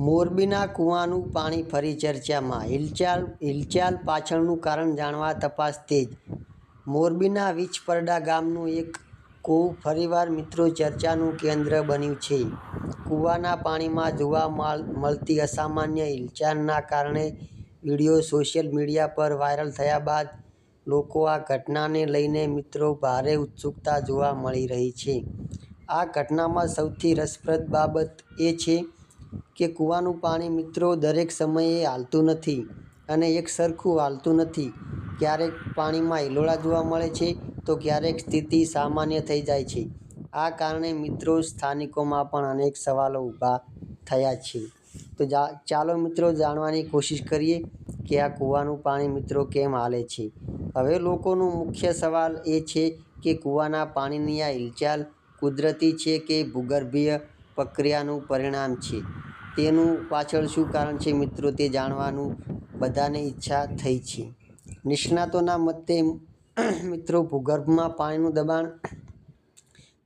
મોરબીના કૂવાનું પાણી ફરી ચર્ચામાં, હિલચાલ પાછળનું કારણ જાણવા તપાસ તેજ. મોરબીના વીછપરડા ગામનું એક કૂવું ફરીવાર મિત્રો ચર્ચાનું કેન્દ્ર બન્યું છે. કૂવાના પાણીમાં જોવા મળતી અસામાન્ય હિલચાલના કારણે વિડીયો સોશિયલ મીડિયા પર વાયરલ થયા બાદ લોકો આ ઘટનાને લઈને મિત્રો ભારે ઉત્સુકતા જોવા મળી રહી છે. આ ઘટનામાં સૌથી રસપ્રદ બાબત એ છે કે કૂવાનું પાણી મિત્રો દરેક સમયે હાલતું નથી અને એક સરખું હાલતું નથી. ક્યારેક પાણીમાં હિલોળા જોવા મળે છે તો ક્યારેક સ્થિતિ સામાન્ય થઈ જાય છે. આ કારણે મિત્રો સ્થાનિકોમાં પણ અનેક સવાલો ઊભા થયા છે. તો ચાલો મિત્રો જાણવાની કોશિશ કરીએ કે આ કૂવાનું પાણી મિત્રો કેમ હાલે છે. હવે લોકોનો મુખ્ય સવાલ એ છે કે કૂવાના પાણીની આ હિલચાલ કુદરતી છે કે ભૂગર્ભીય પ્રક્રિયાનું પરિણામ છે. તેનું પાછળ શું કારણ છે મિત્રો તે જાણવાનું બધાને ઈચ્છા થઈ છે. નિષ્ણાતોના મતે મિત્રો ભૂગર્ભમાં પાણીનું દબાણ,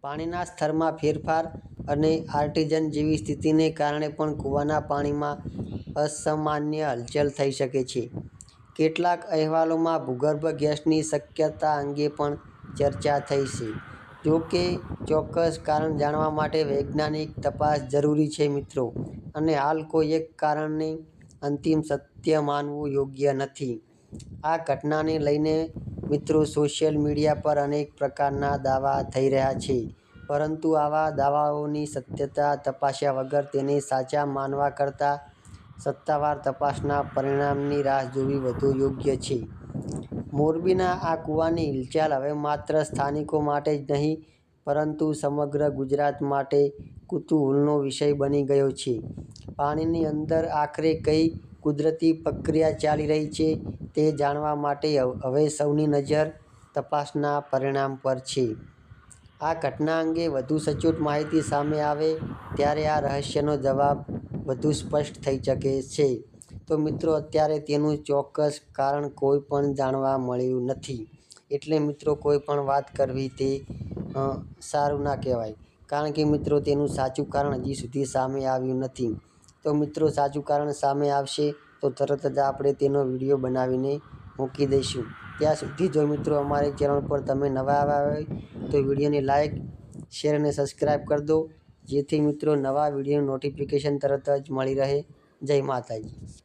પાણીના સ્તરમાં ફેરફાર અને આર્ટેઝન જેવી સ્થિતિને કારણે પણ કૂવાના પાણીમાં અસામાન્ય હલચલ થઈ શકે છે. કેટલાક અહેવાલોમાં ભૂગર્ભ ગેસની શક્યતા અંગે પણ ચર્ચા થઈ છે. જો કે ચોક્કસ કારણ જાણવા માટે વૈજ્ઞાનિક તપાસ જરૂરી છે મિત્રો, અને હાલ કોઈ એક કારણને અંતિમ સત્ય માનવું યોગ્ય નથી. આ ઘટનાને લઈને મિત્રો સોશિયલ મીડિયા પર અનેક પ્રકારના દાવા થઈ રહ્યા છે, પરંતુ આવા દાવાઓની સત્યતા તપાસ્યા વગર તેને સાચા માનવા કરતાં સત્તાવાર તપાસના પરિણામની રાહ જોવી વધુ યોગ્ય છે. મોરબીના આ કૂવાની હિલચાલ હવે માત્ર સ્થાનિકો માટે જ નહીં પરંતુ સમગ્ર ગુજરાત માટે કુતૂહલનો વિષય બની ગયો છે. પાણીની અંદર આખરે કઈ કુદરતી પ્રક્રિયા ચાલી રહી છે તે જાણવા માટે હવે સૌની નજર તપાસના પરિણામ પર છે. આ ઘટના અંગે વધુ સચોટ માહિતી સામે આવે ત્યારે આ રહસ્યનો જવાબ વધુ સ્પષ્ટ થઈ શકે છે. તો મિત્રો અત્યારે તેનું ચોક્કસ કારણ કોઈ પણ જાણવા મળ્યું નથી, એટલે મિત્રો કોઈ પણ વાત કરવી તે સારું ના કહેવાય, કારણ કે મિત્રો તેનું સાચું કારણ હજી સુધી સામે આવ્યું નથી. તો મિત્રો સાચું કારણ સામે આવશે તો તરત જ આપણે તેનો વિડીયો બનાવીને મૂકી દઈશું. ત્યાં સુધી જો મિત્રો અમારી ચેનલ પર તમે નવા આવ્યા હોય તો વિડીયોને લાઇક, શેર અને સબસ્ક્રાઈબ કરી દો, જેથી મિત્રો નવા વિડીયોનું નોટિફિકેશન તરત જ મળી રહે. જય માતાજી.